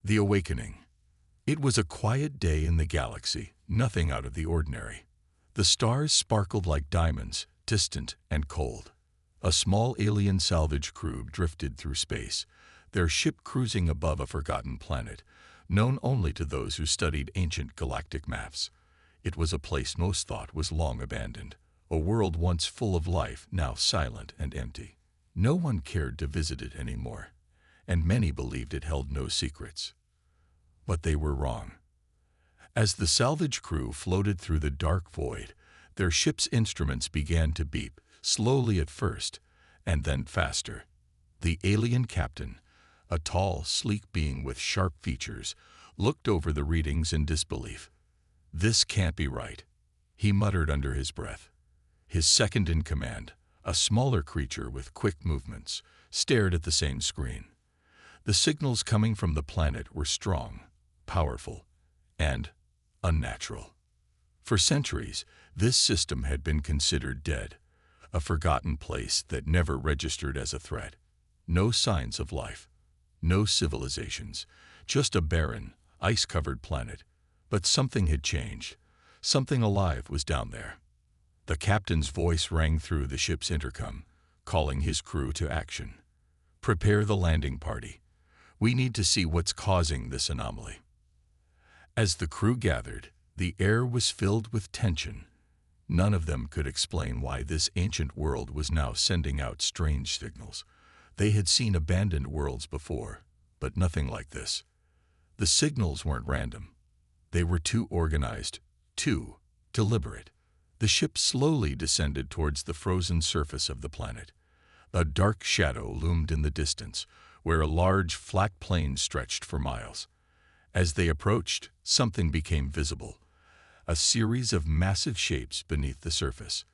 The Awakening. It was a quiet day in the galaxy, nothing out of the ordinary. The stars sparkled like diamonds, distant and cold. A small alien salvage crew drifted through space, their ship cruising above a forgotten planet, known only to those who studied ancient galactic maps. It was a place most thought was long abandoned, a world once full of life, now silent and empty. No one cared to visit it anymore, and many believed it held no secrets. But they were wrong. As the salvage crew floated through the dark void, their ship's instruments began to beep, slowly at first, and then faster. The alien captain, a tall, sleek being with sharp features, looked over the readings in disbelief. "This can't be right," he muttered under his breath. His second in command, a smaller creature with quick movements, stared at the same screen. The signals coming from the planet were strong, powerful, and unnatural. For centuries, this system had been considered dead, a forgotten place that never registered as a threat. No signs of life, no civilizations, just a barren, ice-covered planet. But something had changed. Something alive was down there. The captain's voice rang through the ship's intercom, calling his crew to action. "Prepare the landing party. We need to see what's causing this anomaly." As the crew gathered, the air was filled with tension. None of them could explain why this ancient world was now sending out strange signals. They had seen abandoned worlds before, but nothing like this. The signals weren't random. They were too organized, too deliberate. The ship slowly descended towards the frozen surface of the planet. A dark shadow loomed in the distance, where a large, flat plain stretched for miles. As they approached, something became visible, a series of massive shapes beneath the surface.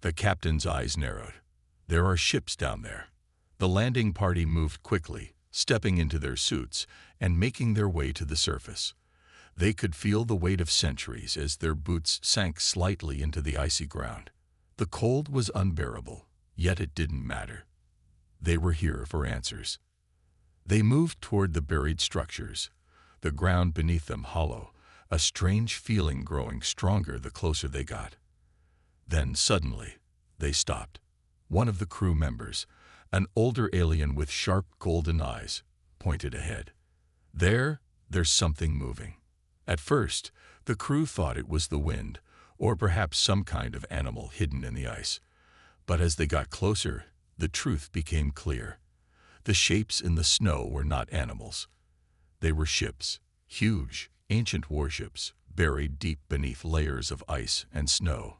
The captain's eyes narrowed. "There are ships down there." The landing party moved quickly, stepping into their suits and making their way to the surface. They could feel the weight of centuries as their boots sank slightly into the icy ground. The cold was unbearable, yet it didn't matter. They were here for answers. They moved toward the buried structures, the ground beneath them hollow, a strange feeling growing stronger the closer they got. Then suddenly, they stopped. One of the crew members, an older alien with sharp golden eyes, pointed ahead. There's something moving." At first, the crew thought it was the wind, or perhaps some kind of animal hidden in the ice. But as they got closer, the truth became clear. The shapes in the snow were not animals. They were ships, huge, ancient warships, buried deep beneath layers of ice and snow.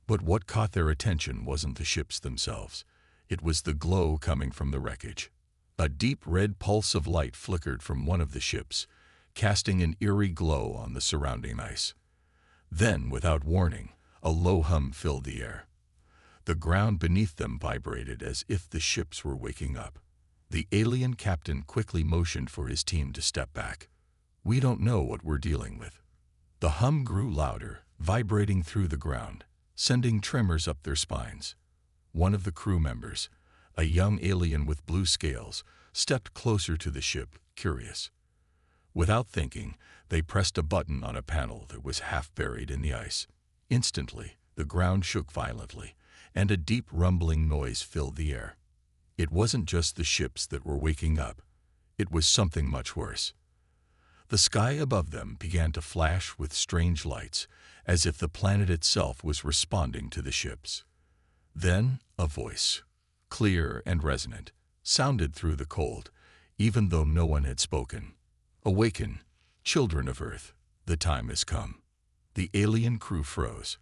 But what caught their attention wasn't the ships themselves. It was the glow coming from the wreckage. A deep red pulse of light flickered from one of the ships, casting an eerie glow on the surrounding ice. Then, without warning, a low hum filled the air. The ground beneath them vibrated as if the ships were waking up. The alien captain quickly motioned for his team to step back. "We don't know what we're dealing with." The hum grew louder, vibrating through the ground, sending tremors up their spines. One of the crew members, a young alien with blue scales, stepped closer to the ship, curious. Without thinking, they pressed a button on a panel that was half buried in the ice. Instantly, the ground shook violently, and a deep rumbling noise filled the air. It wasn't just the ships that were waking up. It was something much worse. The sky above them began to flash with strange lights, as if the planet itself was responding to the ships. Then, a voice, clear and resonant, sounded through the cold, even though no one had spoken. "Awaken, children of Earth, the time has come." The alien crew froze.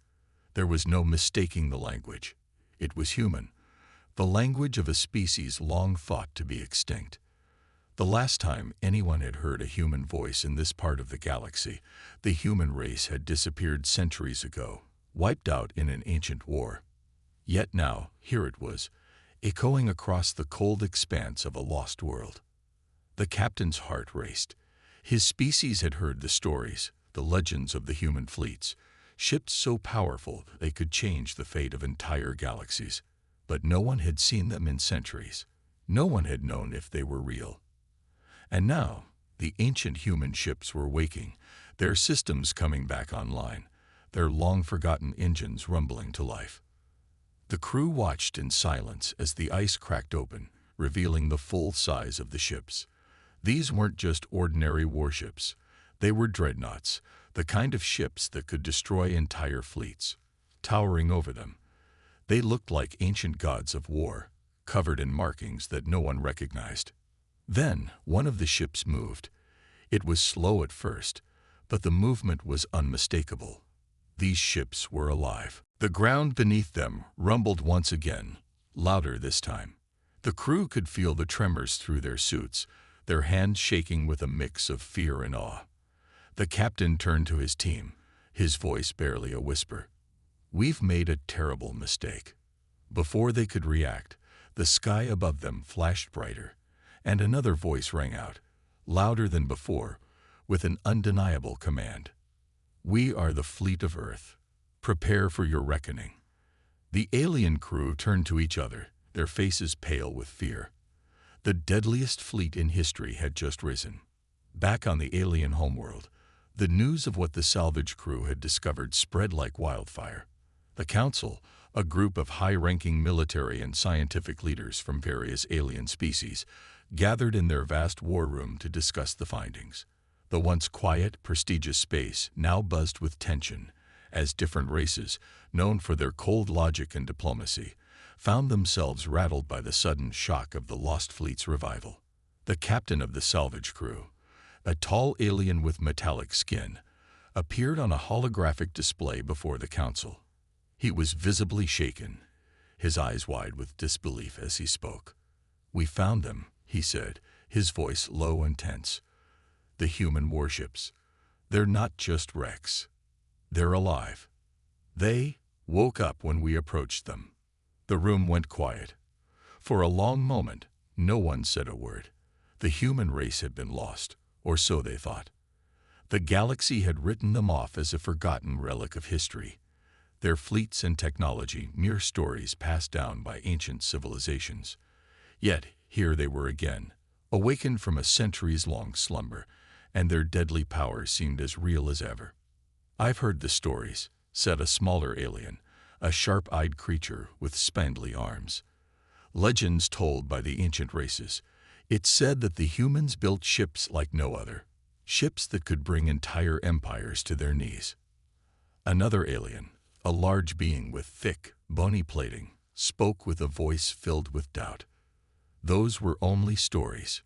There was no mistaking the language. It was human, the language of a species long thought to be extinct. The last time anyone had heard a human voice in this part of the galaxy, the human race had disappeared centuries ago, wiped out in an ancient war. Yet now, here it was, echoing across the cold expanse of a lost world. The captain's heart raced. His species had heard the stories, the legends of the human fleets, ships so powerful they could change the fate of entire galaxies. But no one had seen them in centuries. No one had known if they were real. And now, The ancient human ships were waking, their systems coming back online, their long-forgotten engines rumbling to life. The crew watched in silence as the ice cracked open, revealing the full size of the ships. These weren't just ordinary warships. They were dreadnoughts, the kind of ships that could destroy entire fleets. Towering over them, they looked like ancient gods of war, covered in markings that no one recognized. Then, one of the ships moved. It was slow at first, but the movement was unmistakable. These ships were alive. The ground beneath them rumbled once again, louder this time. The crew could feel the tremors through their suits, their hands shaking with a mix of fear and awe. The captain turned to his team, his voice barely a whisper. "We've made a terrible mistake." Before they could react, the sky above them flashed brighter, and another voice rang out, louder than before, with an undeniable command. "We are the fleet of Earth. Prepare for your reckoning." The alien crew turned to each other, their faces pale with fear. The deadliest fleet in history had just risen. Back on the alien homeworld, the news of what the salvage crew had discovered spread like wildfire. The Council, a group of high-ranking military and scientific leaders from various alien species, gathered in their vast war room to discuss the findings. The once quiet, prestigious space now buzzed with tension, as different races, known for their cold logic and diplomacy, found themselves rattled by the sudden shock of the lost fleet's revival. The captain of the salvage crew, a tall alien with metallic skin, appeared on a holographic display before the council. He was visibly shaken, his eyes wide with disbelief as he spoke. "We found them," he said, his voice low and tense. "The human warships. They're not just wrecks. They're alive." They woke up when we approached them. The room went quiet. For a long moment, no one said a word. The human race had been lost, or so they thought. The galaxy had written them off as a forgotten relic of history. Their fleets and technology mere stories passed down by ancient civilizations. Yet here they were again, awakened from a centuries-long slumber, and their deadly powers seemed as real as ever. "I've heard the stories," said a smaller alien, a sharp-eyed creature with spindly arms. "Legends told by the ancient races. It's said that the humans built ships like no other, ships that could bring entire empires to their knees." Another alien, a large being with thick, bony plating, spoke with a voice filled with doubt. "Those were only stories.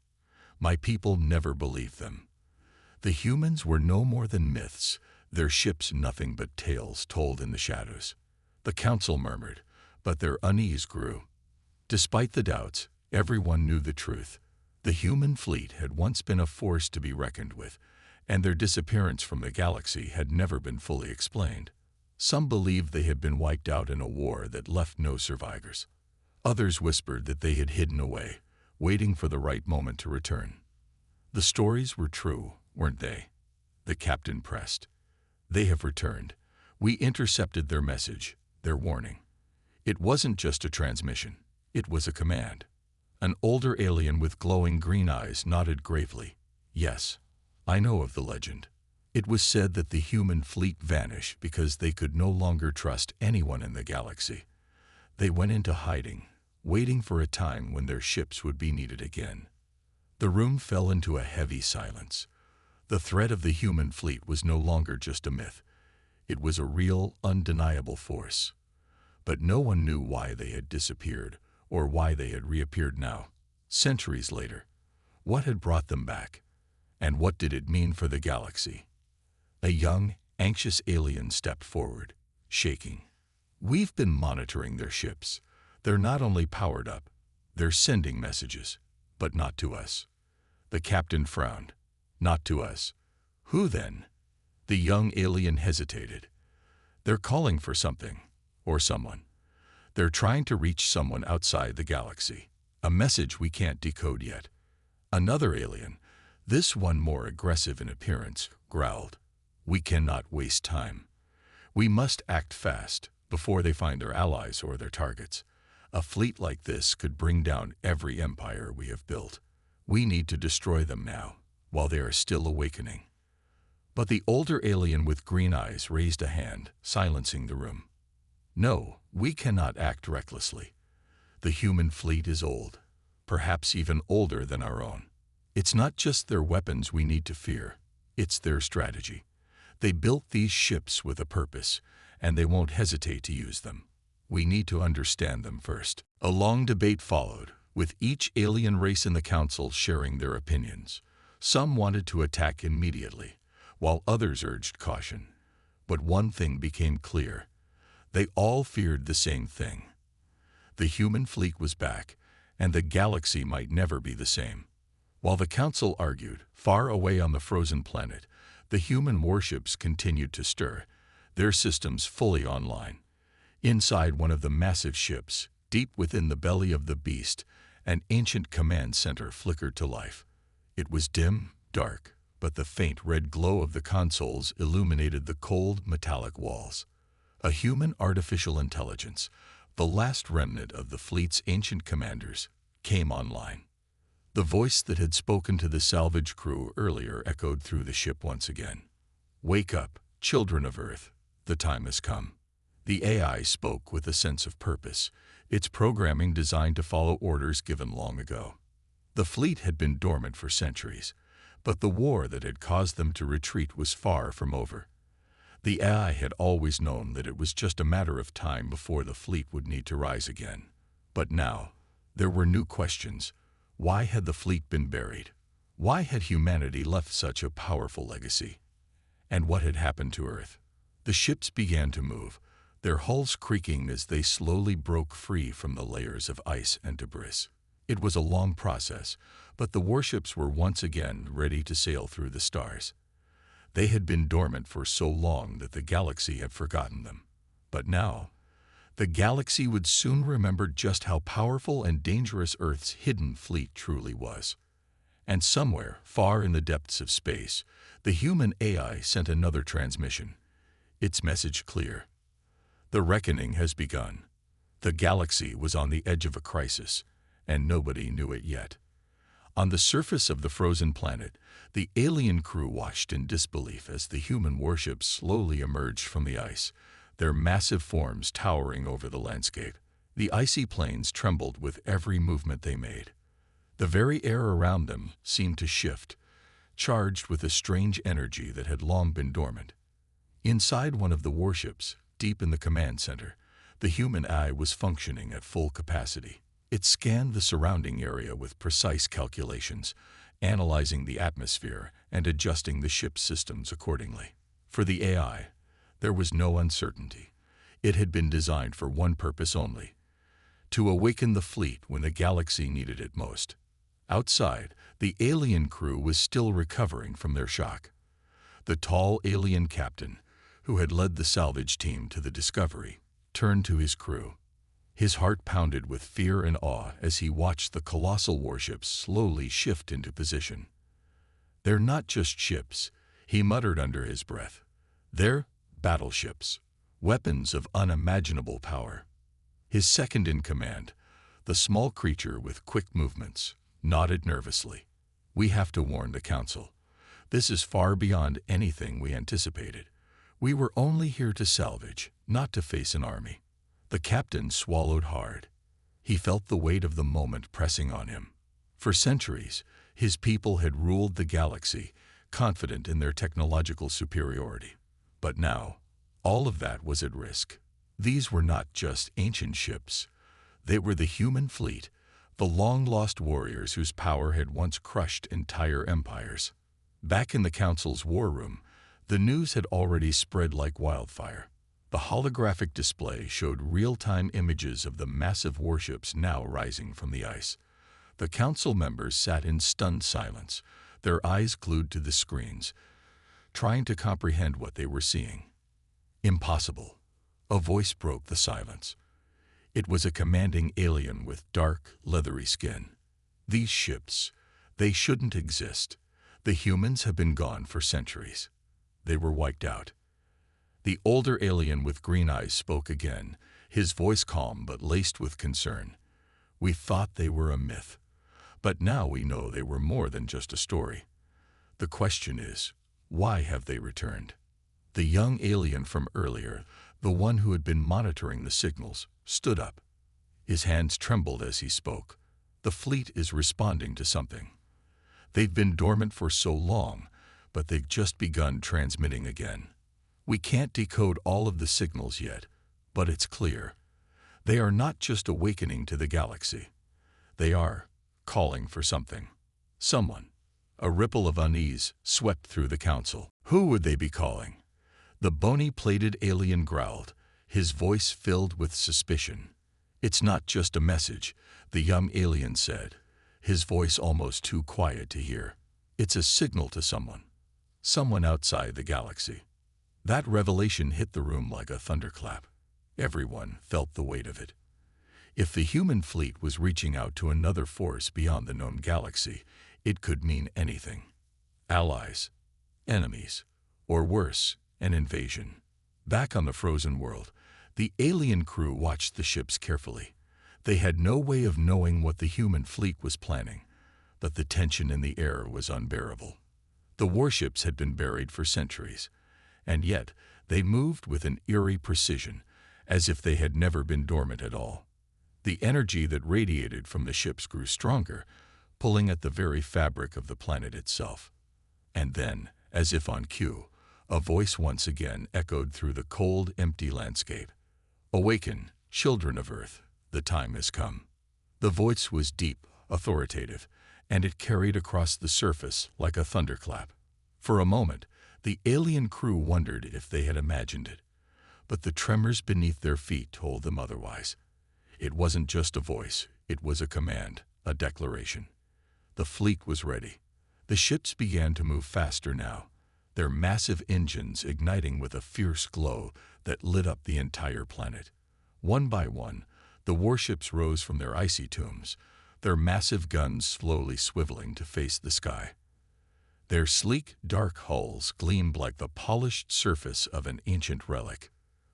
My people never believed them. The humans were no more than myths, their ships nothing but tales told in the shadows." The council murmured, but their unease grew. Despite the doubts, everyone knew the truth. The human fleet had once been a force to be reckoned with, and their disappearance from the galaxy had never been fully explained. Some believed they had been wiped out in a war that left no survivors. Others whispered that they had hidden away, waiting for the right moment to return. The stories were true, weren't they? The captain pressed. "They have returned. We intercepted their message, their warning." It wasn't just a transmission. It was a command. An older alien with glowing green eyes nodded gravely. "Yes, I know of the legend. It was said that the human fleet vanished because they could no longer trust anyone in the galaxy. They went into hiding, waiting for a time when their ships would be needed again." The room fell into a heavy silence. The threat of the human fleet was no longer just a myth. It was a real, undeniable force. But no one knew why they had disappeared, or why they had reappeared now, centuries later. What had brought them back? And what did it mean for the galaxy? A young, anxious alien stepped forward, shaking. "We've been monitoring their ships. They're not only powered up, they're sending messages, but not to us." The captain frowned. "Not to us. Who then?" The young alien hesitated. "They're calling for something, or someone. They're trying to reach someone outside the galaxy. A message we can't decode yet." Another alien, this one more aggressive in appearance, growled. "We cannot waste time. We must act fast, before they find their allies or their targets. A fleet like this could bring down every empire we have built. We need to destroy them now, while they are still awakening. But the older alien with green eyes raised a hand, silencing the room. No, we cannot act recklessly. The human fleet is old, perhaps even older than our own. It's not just their weapons we need to fear, it's their strategy. They built these ships with a purpose, and they won't hesitate to use them. We need to understand them first. A long debate followed, with each alien race in the council sharing their opinions. Some wanted to attack immediately, while others urged caution. But one thing became clear. They all feared the same thing. The human fleet was back, and the galaxy might never be the same. While the council argued, far away on the frozen planet, the human warships continued to stir, their systems fully online. Inside one of the massive ships, deep within the belly of the beast, an ancient command center flickered to life. It was dim, dark, but the faint red glow of the consoles illuminated the cold, metallic walls. A human artificial intelligence, the last remnant of the fleet's ancient commanders, came online. The voice that had spoken to the salvage crew earlier echoed through the ship once again. "Wake up, children of Earth, the time has come." The AI spoke with a sense of purpose, its programming designed to follow orders given long ago. The fleet had been dormant for centuries, but the war that had caused them to retreat was far from over. The AI had always known that it was just a matter of time before the fleet would need to rise again. But now, there were new questions. Why had the fleet been buried? Why had humanity left such a powerful legacy? And what had happened to Earth? The ships began to move, their hulls creaking as they slowly broke free from the layers of ice and debris. It was a long process, but the warships were once again ready to sail through the stars. They had been dormant for so long that the galaxy had forgotten them. But now, the galaxy would soon remember just how powerful and dangerous Earth's hidden fleet truly was. And somewhere, far in the depths of space, the human AI sent another transmission. Its message clear. The reckoning has begun. The galaxy was on the edge of a crisis, and nobody knew it yet. On the surface of the frozen planet, the alien crew watched in disbelief as the human warships slowly emerged from the ice, their massive forms towering over the landscape. The icy plains trembled with every movement they made. The very air around them seemed to shift, charged with a strange energy that had long been dormant. Inside one of the warships, deep in the command center, the human eye was functioning at full capacity. It scanned the surrounding area with precise calculations, analyzing the atmosphere and adjusting the ship's systems accordingly. For the AI, there was no uncertainty. It had been designed for one purpose only: to awaken the fleet when the galaxy needed it most. Outside, the alien crew was still recovering from their shock. The tall alien captain, who had led the salvage team to the Discovery, turned to his crew. His heart pounded with fear and awe as he watched the colossal warships slowly shift into position. "They're not just ships," he muttered under his breath. "They're battleships, weapons of unimaginable power." His second in command, the small creature with quick movements, nodded nervously. "We have to warn the council. This is far beyond anything we anticipated. We were only here to salvage, not to face an army." The captain swallowed hard. He felt the weight of the moment pressing on him. For centuries, his people had ruled the galaxy, confident in their technological superiority. But now, all of that was at risk. These were not just ancient ships. They were the human fleet, the long-lost warriors whose power had once crushed entire empires. Back in the council's war room, the news had already spread like wildfire. The holographic display showed real-time images of the massive warships now rising from the ice. The council members sat in stunned silence, their eyes glued to the screens, trying to comprehend what they were seeing. "Impossible." A voice broke the silence. It was a commanding alien with dark, leathery skin. "These ships, they shouldn't exist. The humans have been gone for centuries. They were wiped out." The older alien with green eyes spoke again, his voice calm but laced with concern. "We thought they were a myth, but now we know they were more than just a story. The question is, why have they returned? The young alien from earlier, the one who had been monitoring the signals, stood up. His hands trembled as he spoke. The fleet is responding to something. They've been dormant for so long, but they've just begun transmitting again. We can't decode all of the signals yet, but it's clear. They are not just awakening to the galaxy. They are calling for something. Someone. A ripple of unease swept through the council. Who would they be calling? The bony-plated alien growled, his voice filled with suspicion. It's not just a message, the young alien said, his voice almost too quiet to hear. It's a signal to someone. Someone outside the galaxy. That revelation hit the room like a thunderclap. Everyone felt the weight of it. If the human fleet was reaching out to another force beyond the known galaxy, it could mean anything. Allies, enemies, or worse, an invasion. Back on the frozen world, the alien crew watched the ships carefully. They had no way of knowing what the human fleet was planning, but the tension in the air was unbearable. The warships had been buried for centuries, and yet they moved with an eerie precision, as if they had never been dormant at all. The energy that radiated from the ships grew stronger, pulling at the very fabric of the planet itself. And then, as if on cue, a voice once again echoed through the cold, empty landscape. "Awaken, children of Earth, the time has come." The voice was deep, authoritative, and it carried across the surface like a thunderclap. For a moment, the alien crew wondered if they had imagined it, but the tremors beneath their feet told them otherwise. It wasn't just a voice, it was a command, a declaration. The fleet was ready. The ships began to move faster now, their massive engines igniting with a fierce glow that lit up the entire planet. One by one, the warships rose from their icy tombs, their massive guns slowly swiveling to face the sky. Their sleek, dark hulls gleamed like the polished surface of an ancient relic.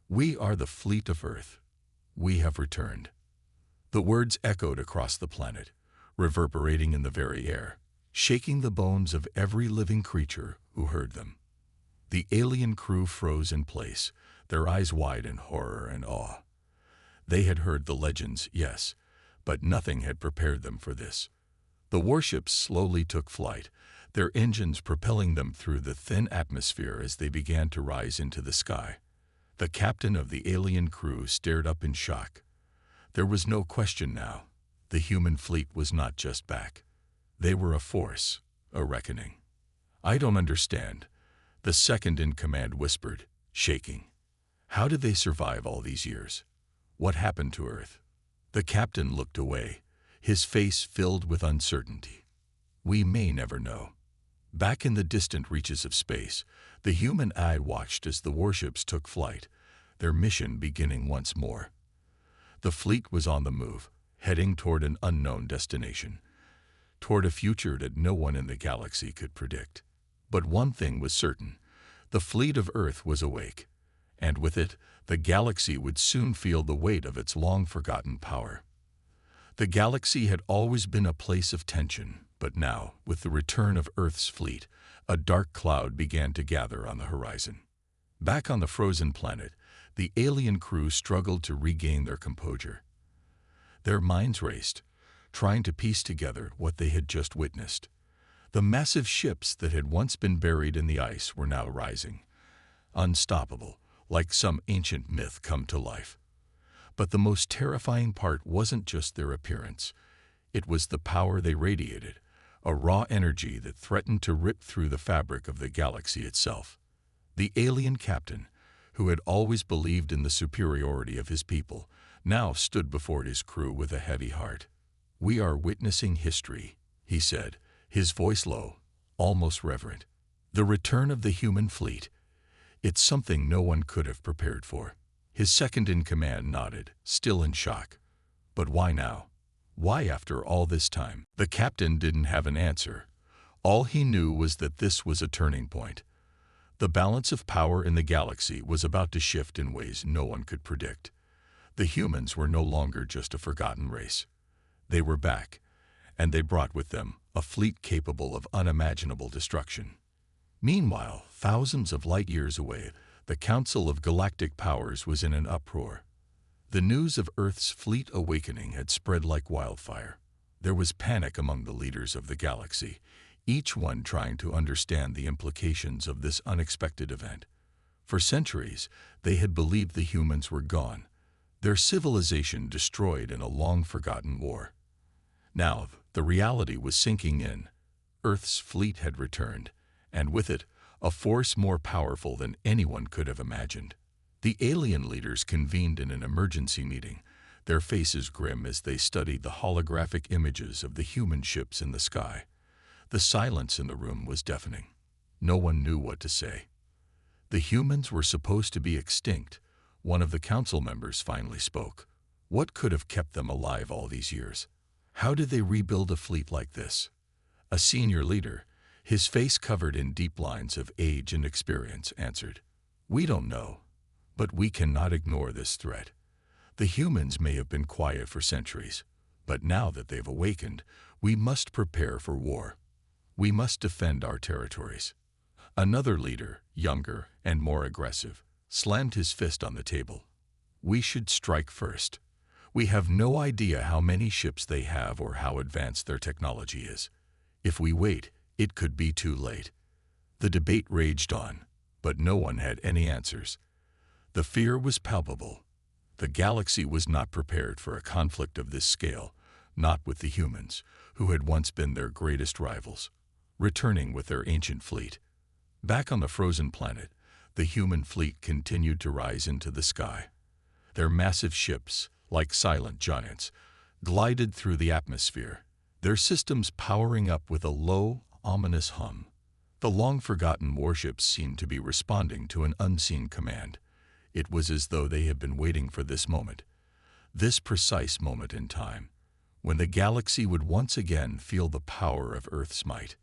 "We are the fleet of Earth. We have returned." The words echoed across the planet, reverberating in the very air, shaking the bones of every living creature who heard them. The alien crew froze in place, their eyes wide in horror and awe. They had heard the legends, yes, but nothing had prepared them for this. The warships slowly took flight, their engines propelling them through the thin atmosphere as they began to rise into the sky. The captain of the alien crew stared up in shock. There was no question now. The human fleet was not just back. They were a force, a reckoning. "I don't understand," the second in command whispered, shaking. "How did they survive all these years? What happened to Earth?" The captain looked away, his face filled with uncertainty. "We may never know." Back in the distant reaches of space, the human eye watched as the warships took flight, their mission beginning once more. The fleet was on the move, heading toward an unknown destination, toward a future that no one in the galaxy could predict. But one thing was certain: the fleet of Earth was awake, and with it, the galaxy would soon feel the weight of its long-forgotten power. The galaxy had always been a place of tension, but now, with the return of Earth's fleet, a dark cloud began to gather on the horizon. Back on the frozen planet, the alien crew struggled to regain their composure. Their minds raced, trying to piece together what they had just witnessed. The massive ships that had once been buried in the ice were now rising, unstoppable, like some ancient myth come to life. But the most terrifying part wasn't just their appearance. It was the power they radiated, a raw energy that threatened to rip through the fabric of the galaxy itself. The alien captain, who had always believed in the superiority of his people, now stood before his crew with a heavy heart. "We are witnessing history," he said, his voice low, almost reverent. "The return of the human fleet. It's something no one could have prepared for." His second-in-command nodded, still in shock. "But why now? Why after all this time?" The captain didn't have an answer. All he knew was that this was a turning point. The balance of power in the galaxy was about to shift in ways no one could predict. The humans were no longer just a forgotten race. They were back, and they brought with them a fleet capable of unimaginable destruction. Meanwhile, thousands of light-years away, the Council of Galactic Powers was in an uproar. The news of Earth's fleet awakening had spread like wildfire. There was panic among the leaders of the galaxy, each one trying to understand the implications of this unexpected event. For centuries, they had believed the humans were gone, their civilization destroyed in a long-forgotten war. Now, the reality was sinking in. Earth's fleet had returned, and with it, a force more powerful than anyone could have imagined. The alien leaders convened in an emergency meeting, their faces grim as they studied the holographic images of the human ships in the sky. The silence in the room was deafening. No one knew what to say. The humans were supposed to be extinct. One of the council members finally spoke. What could have kept them alive all these years? How did they rebuild a fleet like this? A senior leader, his face covered in deep lines of age and experience, answered, "We don't know, but we cannot ignore this threat. The humans may have been quiet for centuries, but now that they've awakened, we must prepare for war. We must defend our territories." Another leader, younger and more aggressive, slammed his fist on the table. "We should strike first. We have no idea how many ships they have or how advanced their technology is. If we wait, it could be too late." The debate raged on, but no one had any answers. The fear was palpable. The galaxy was not prepared for a conflict of this scale, not with the humans, who had once been their greatest rivals, returning with their ancient fleet. Back on the frozen planet, the human fleet continued to rise into the sky. Their massive ships, like silent giants, glided through the atmosphere, their systems powering up with a low, ominous hum. The long-forgotten warships seemed to be responding to an unseen command. It was as though they had been waiting for this moment, this precise moment in time, when the galaxy would once again feel the power of Earth's might.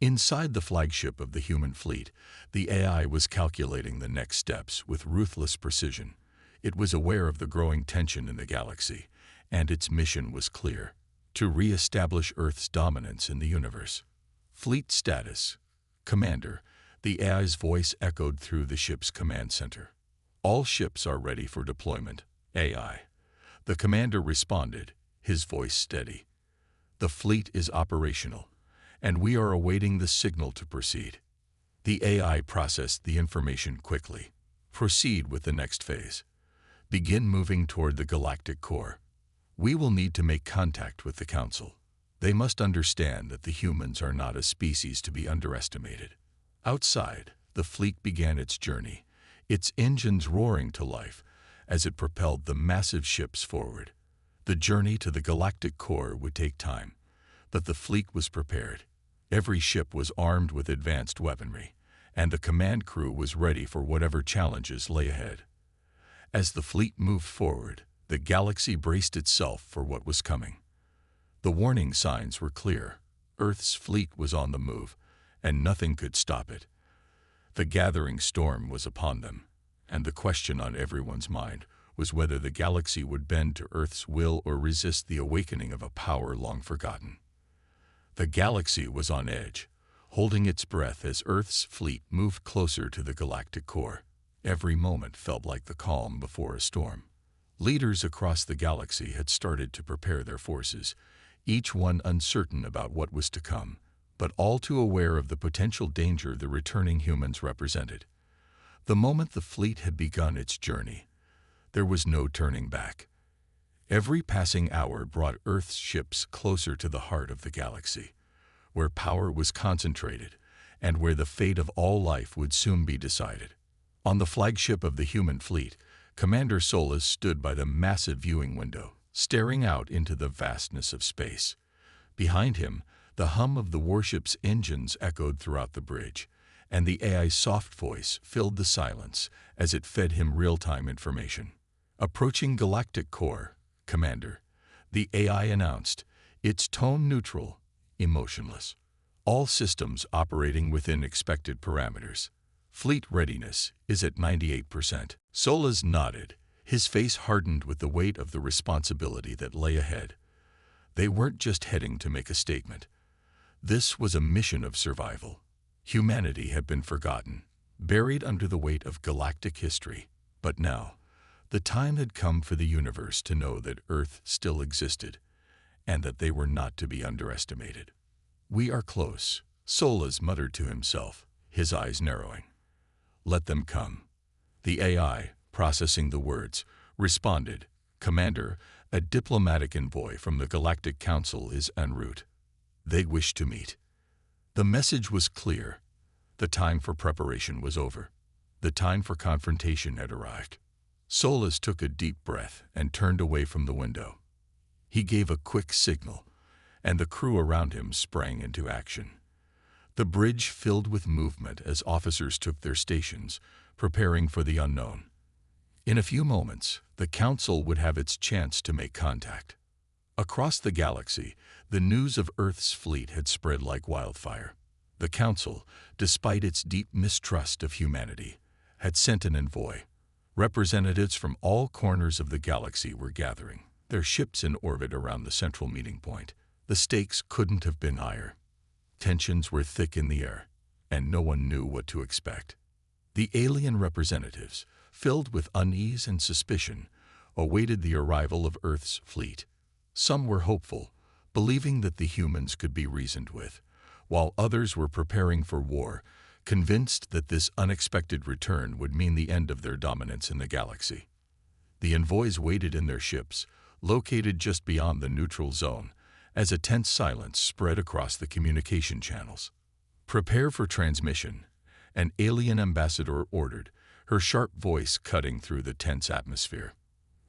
Inside the flagship of the human fleet, the AI was calculating the next steps with ruthless precision. It was aware of the growing tension in the galaxy, and its mission was clear: to re-establish Earth's dominance in the universe. "Fleet status. Commander," the AI's voice echoed through the ship's command center. "All ships are ready for deployment, AI." The commander responded, his voice steady. "The fleet is operational, and we are awaiting the signal to proceed." The AI processed the information quickly. "Proceed with the next phase. Begin moving toward the galactic core. We will need to make contact with the Council. They must understand that the humans are not a species to be underestimated." Outside, the fleet began its journey, its engines roaring to life as it propelled the massive ships forward. The journey to the galactic core would take time, but the fleet was prepared. Every ship was armed with advanced weaponry, and the command crew was ready for whatever challenges lay ahead. As the fleet moved forward, the galaxy braced itself for what was coming. The warning signs were clear. Earth's fleet was on the move, and nothing could stop it. The gathering storm was upon them, and the question on everyone's mind was whether the galaxy would bend to Earth's will or resist the awakening of a power long forgotten. The galaxy was on edge, holding its breath as Earth's fleet moved closer to the galactic core. Every moment felt like the calm before a storm. Leaders across the galaxy had started to prepare their forces, each one uncertain about what was to come, but all too aware of the potential danger the returning humans represented. The moment the fleet had begun its journey, there was no turning back. Every passing hour brought Earth's ships closer to the heart of the galaxy, where power was concentrated and where the fate of all life would soon be decided. On the flagship of the human fleet, Commander Solas stood by the massive viewing window, staring out into the vastness of space. Behind him, the hum of the warship's engines echoed throughout the bridge, and the AI's soft voice filled the silence as it fed him real-time information. "Approaching galactic core, Commander," the AI announced, its tone neutral, emotionless. "All systems operating within expected parameters. Fleet readiness is at 98%. Solas nodded, his face hardened with the weight of the responsibility that lay ahead. They weren't just heading to make a statement. This was a mission of survival. Humanity had been forgotten, buried under the weight of galactic history. But now, the time had come for the universe to know that Earth still existed, and that they were not to be underestimated. "We are close," Solas muttered to himself, his eyes narrowing. "Let them come." The AI, processing the words, responded, "Commander, a diplomatic envoy from the Galactic Council is en route. They wish to meet." The message was clear. The time for preparation was over. The time for confrontation had arrived. Solas took a deep breath and turned away from the window. He gave a quick signal, and the crew around him sprang into action. The bridge filled with movement as officers took their stations, preparing for the unknown. In a few moments, the Council would have its chance to make contact. Across the galaxy, the news of Earth's fleet had spread like wildfire. The Council, despite its deep mistrust of humanity, had sent an envoy. Representatives from all corners of the galaxy were gathering, their ships in orbit around the central meeting point. The stakes couldn't have been higher. Tensions were thick in the air, and no one knew what to expect. The alien representatives, filled with unease and suspicion, awaited the arrival of Earth's fleet. Some were hopeful, believing that the humans could be reasoned with, while others were preparing for war, convinced that this unexpected return would mean the end of their dominance in the galaxy. The envoys waited in their ships, located just beyond the neutral zone, as a tense silence spread across the communication channels. "Prepare for transmission," an alien ambassador ordered, her sharp voice cutting through the tense atmosphere.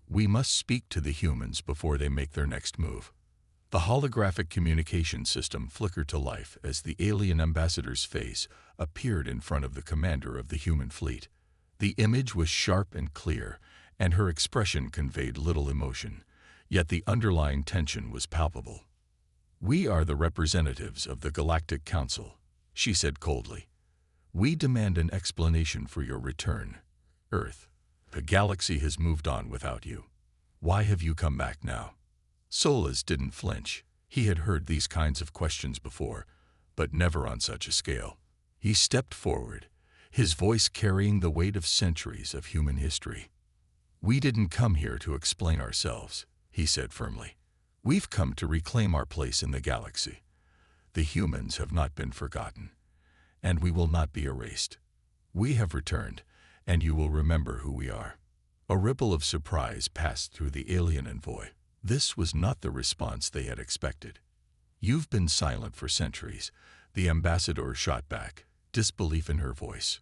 "We must speak to the humans before they make their next move." The holographic communication system flickered to life as the alien ambassador's face appeared in front of the commander of the human fleet. The image was sharp and clear, and her expression conveyed little emotion, yet the underlying tension was palpable. "We are the representatives of the Galactic Council," she said coldly. "We demand an explanation for your return, Earth. The galaxy has moved on without you. Why have you come back now?" Solas didn't flinch. He had heard these kinds of questions before, but never on such a scale. He stepped forward, his voice carrying the weight of centuries of human history. "We didn't come here to explain ourselves," he said firmly. "We've come to reclaim our place in the galaxy. The humans have not been forgotten, and we will not be erased. We have returned, and you will remember who we are." A ripple of surprise passed through the alien envoy. This was not the response they had expected. "You've been silent for centuries," the ambassador shot back, disbelief in her voice.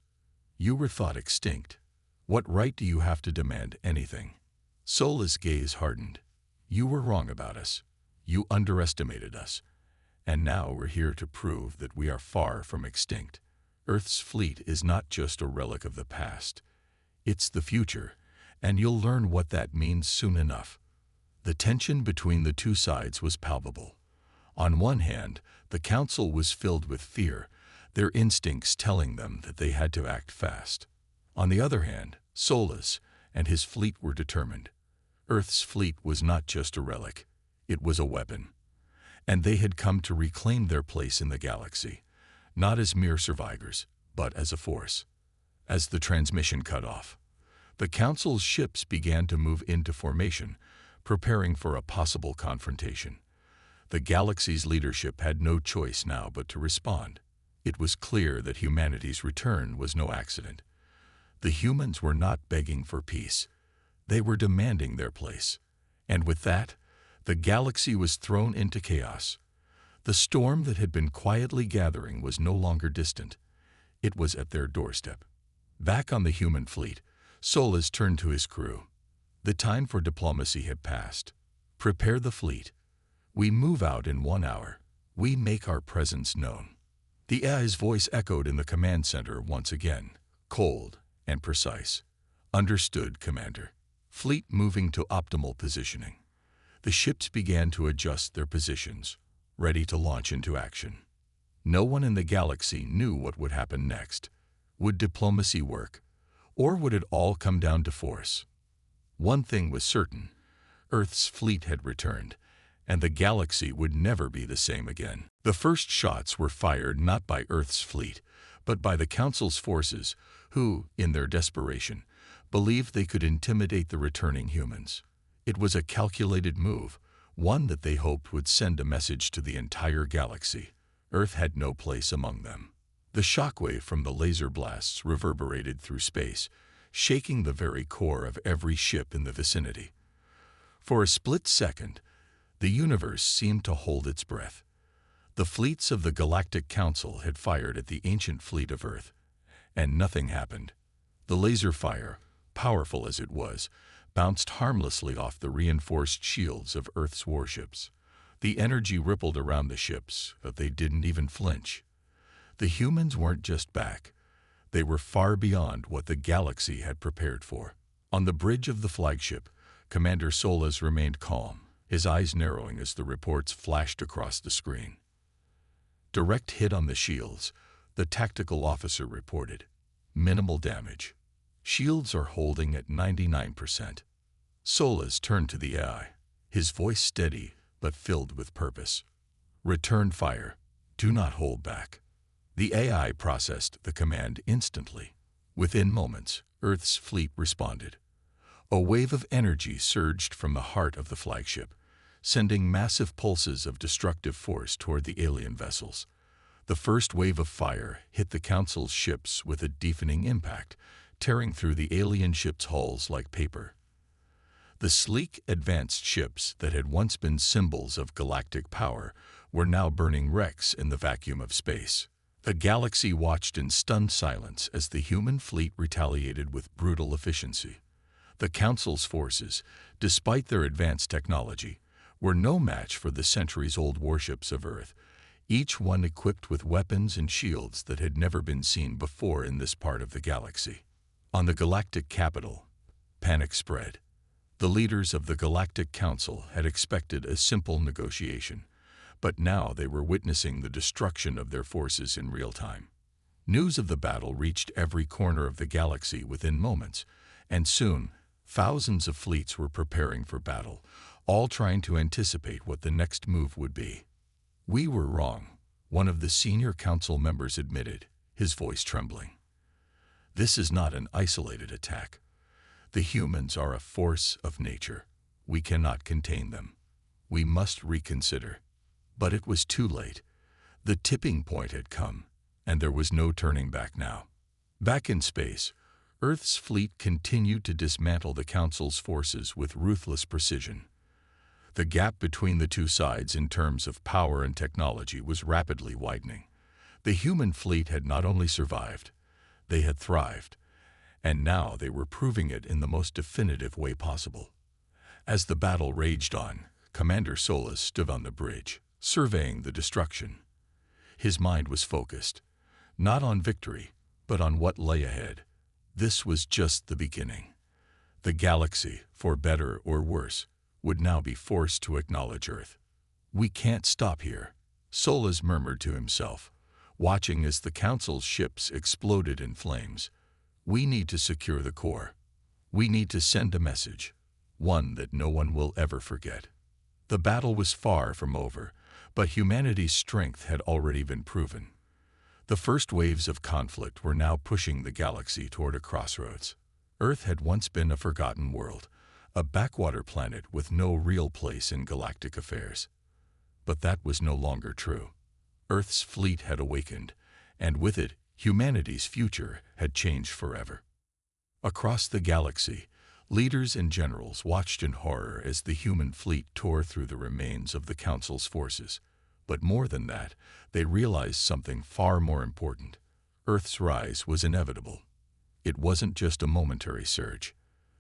"You were thought extinct. What right do you have to demand anything?" Solas' gaze hardened. "You were wrong about us. You underestimated us. And now we're here to prove that we are far from extinct. Earth's fleet is not just a relic of the past. It's the future, and you'll learn what that means soon enough." The tension between the two sides was palpable. On one hand, the Council was filled with fear, their instincts telling them that they had to act fast. On the other hand, Solas and his fleet were determined. Earth's fleet was not just a relic, it was a weapon. And they had come to reclaim their place in the galaxy, not as mere survivors, but as a force. As the transmission cut off, the Council's ships began to move into formation, preparing for a possible confrontation. The galaxy's leadership had no choice now but to respond. It was clear that humanity's return was no accident. The humans were not begging for peace. They were demanding their place. And with that, the galaxy was thrown into chaos. The storm that had been quietly gathering was no longer distant. It was at their doorstep. Back on the human fleet, Solas turned to his crew. The time for diplomacy had passed. "Prepare the fleet. We move out in 1 hour. We make our presence known." The AI's voice echoed in the command center once again, cold and precise. "Understood, Commander." Fleet moving to optimal positioning. The ships began to adjust their positions, ready to launch into action. No one in the galaxy knew what would happen next. Would diplomacy work, or would it all come down to force? One thing was certain: Earth's fleet had returned, and the galaxy would never be the same again. The first shots were fired not by Earth's fleet, but by the Council's forces, who, in their desperation, believed they could intimidate the returning humans. It was a calculated move, one that they hoped would send a message to the entire galaxy. Earth had no place among them. The shockwave from the laser blasts reverberated through space, shaking the very core of every ship in the vicinity. For a split second, the universe seemed to hold its breath. The fleets of the Galactic Council had fired at the ancient fleet of Earth, and nothing happened. The laser fire, powerful as it was, bounced harmlessly off the reinforced shields of Earth's warships. The energy rippled around the ships, but they didn't even flinch. The humans weren't just back. They were far beyond what the galaxy had prepared for. On the bridge of the flagship, Commander Solas remained calm, his eyes narrowing as the reports flashed across the screen. Direct hit on the shields, the tactical officer reported. Minimal damage. Shields are holding at 99%. Solas turned to the AI, his voice steady but filled with purpose. Return fire. Do not hold back. The AI processed the command instantly. Within moments, Earth's fleet responded. A wave of energy surged from the heart of the flagship, sending massive pulses of destructive force toward the alien vessels. The first wave of fire hit the Council's ships with a deafening impact, tearing through the alien ships' hulls like paper. The sleek, advanced ships that had once been symbols of galactic power were now burning wrecks in the vacuum of space. The galaxy watched in stunned silence as the human fleet retaliated with brutal efficiency. The Council's forces, despite their advanced technology, were no match for the centuries-old warships of Earth, each one equipped with weapons and shields that had never been seen before in this part of the galaxy. On the galactic capital, panic spread. The leaders of the Galactic Council had expected a simple negotiation, but now they were witnessing the destruction of their forces in real time. News of the battle reached every corner of the galaxy within moments, and soon, thousands of fleets were preparing for battle, all trying to anticipate what the next move would be. "We were wrong," one of the senior council members admitted, his voice trembling. "This is not an isolated attack. The humans are a force of nature. We cannot contain them. We must reconsider." But it was too late. The tipping point had come, and there was no turning back now. Back in space, Earth's fleet continued to dismantle the Council's forces with ruthless precision. The gap between the two sides in terms of power and technology was rapidly widening. The human fleet had not only survived, they had thrived, and now they were proving it in the most definitive way possible. As the battle raged on, Commander Solas stood on the bridge, surveying the destruction. His mind was focused, not on victory, but on what lay ahead. This was just the beginning. The galaxy, for better or worse, would now be forced to acknowledge Earth. "We can't stop here," Solas murmured to himself, watching as the Council's ships exploded in flames. "We need to secure the core. We need to send a message, one that no one will ever forget." The battle was far from over, but humanity's strength had already been proven. The first waves of conflict were now pushing the galaxy toward a crossroads. Earth had once been a forgotten world, a backwater planet with no real place in galactic affairs. But that was no longer true. Earth's fleet had awakened, and with it, humanity's future had changed forever. Across the galaxy, leaders and generals watched in horror as the human fleet tore through the remains of the Council's forces. But more than that, they realized something far more important. Earth's rise was inevitable. It wasn't just a momentary surge.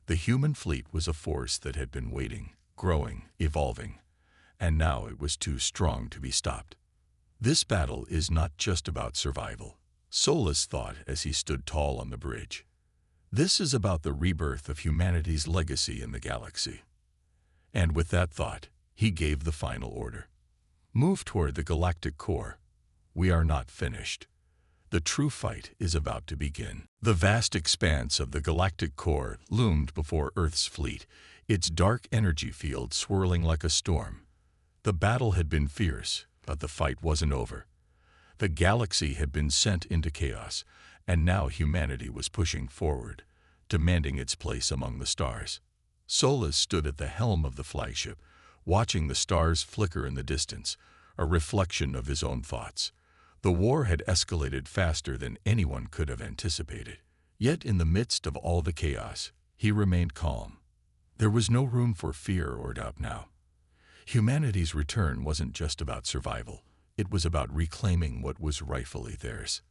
The human fleet was a force that had been waiting, growing, evolving, and now it was too strong to be stopped. This battle is not just about survival, Solas thought as he stood tall on the bridge. This is about the rebirth of humanity's legacy in the galaxy. And with that thought, he gave the final order. "Move toward the galactic core. We are not finished. The true fight is about to begin." The vast expanse of the galactic core loomed before Earth's fleet, its dark energy field swirling like a storm. The battle had been fierce, but the fight wasn't over. The galaxy had been sent into chaos, and now humanity was pushing forward, demanding its place among the stars. Solus stood at the helm of the flagship, watching the stars flicker in the distance, a reflection of his own thoughts. The war had escalated faster than anyone could have anticipated. Yet in the midst of all the chaos, he remained calm. There was no room for fear or doubt now. Humanity's return wasn't just about survival. It was about reclaiming what was rightfully theirs.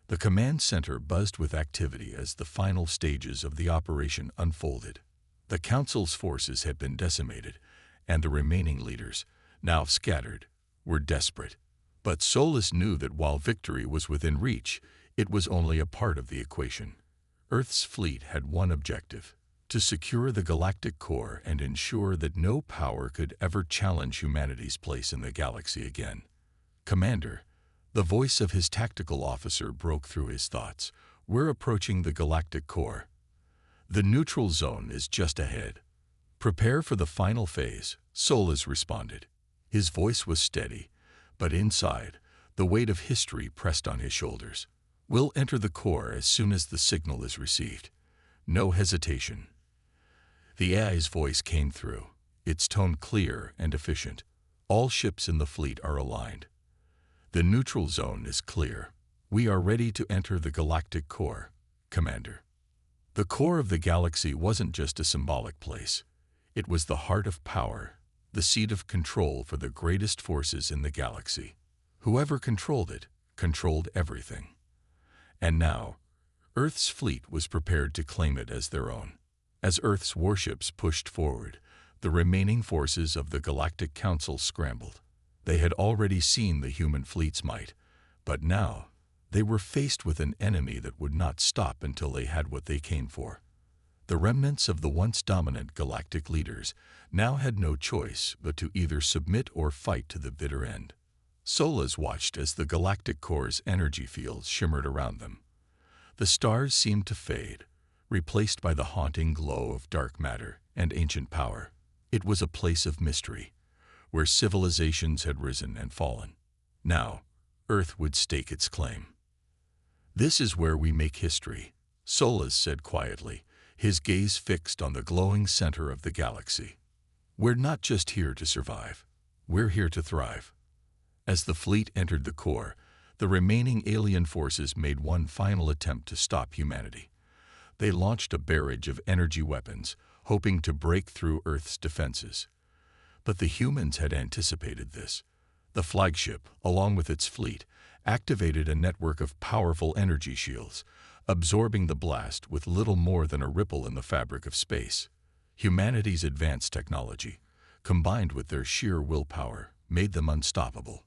The command center buzzed with activity as the final stages of the operation unfolded. The Council's forces had been decimated, and the remaining leaders, now scattered, were desperate. But Solus knew that while victory was within reach, it was only a part of the equation. Earth's fleet had one objective: to secure the galactic core and ensure that no power could ever challenge humanity's place in the galaxy again. "Commander," the voice of his tactical officer broke through his thoughts, "we're approaching the galactic core. The neutral zone is just ahead. Prepare for the final phase," Solus responded. His voice was steady, but inside, the weight of history pressed on his shoulders. "We'll enter the core as soon as the signal is received. No hesitation." The AI's voice came through, its tone clear and efficient. "All ships in the fleet are aligned. The neutral zone is clear. We are ready to enter the galactic core, Commander." The core of the galaxy wasn't just a symbolic place. It was the heart of power, the seat of control for the greatest forces in the galaxy. Whoever controlled it, controlled everything. And now, Earth's fleet was prepared to claim it as their own. As Earth's warships pushed forward, the remaining forces of the Galactic Council scrambled. They had already seen the human fleet's might, but now they were faced with an enemy that would not stop until they had what they came for. The remnants of the once dominant galactic leaders now had no choice but to either submit or fight to the bitter end. Solus watched as the galactic core's energy fields shimmered around them. The stars seemed to fade, replaced by the haunting glow of dark matter and ancient power. It was a place of mystery, where civilizations had risen and fallen. Now, Earth would stake its claim. "This is where we make history," Solus said quietly, his gaze fixed on the glowing center of the galaxy. "We're not just here to survive. We're here to thrive." As the fleet entered the core, the remaining alien forces made one final attempt to stop humanity. They launched a barrage of energy weapons, hoping to break through Earth's defenses. But the humans had anticipated this. The flagship, along with its fleet, activated a network of powerful energy shields, absorbing the blast with little more than a ripple in the fabric of space. Humanity's advanced technology, combined with their sheer willpower, made them unstoppable.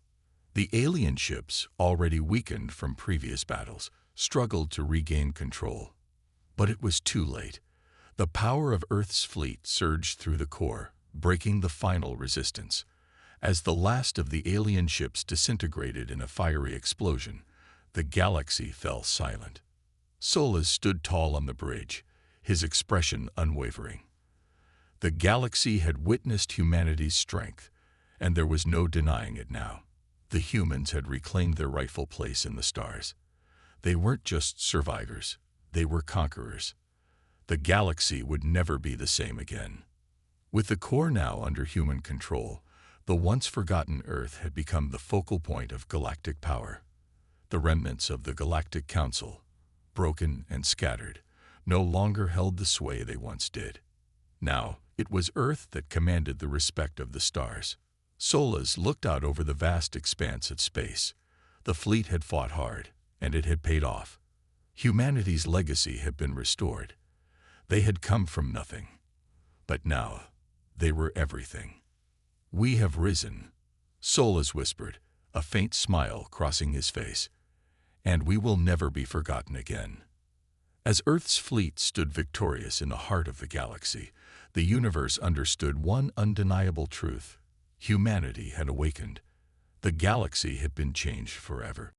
The alien ships, already weakened from previous battles, struggled to regain control. But it was too late. The power of Earth's fleet surged through the core, breaking the final resistance. As the last of the alien ships disintegrated in a fiery explosion, the galaxy fell silent. Solus stood tall on the bridge, his expression unwavering. The galaxy had witnessed humanity's strength, and there was no denying it now. The humans had reclaimed their rightful place in the stars. They weren't just survivors, they were conquerors. The galaxy would never be the same again. With the core now under human control, the once forgotten Earth had become the focal point of galactic power. The remnants of the Galactic Council, broken and scattered, no longer held the sway they once did. Now, it was Earth that commanded the respect of the stars. Solus looked out over the vast expanse of space. The fleet had fought hard, and it had paid off. Humanity's legacy had been restored. They had come from nothing, but now they were everything. "We have risen," Solus whispered, a faint smile crossing his face, "and we will never be forgotten again." As Earth's fleet stood victorious in the heart of the galaxy, the universe understood one undeniable truth: humanity had awakened. The galaxy had been changed forever.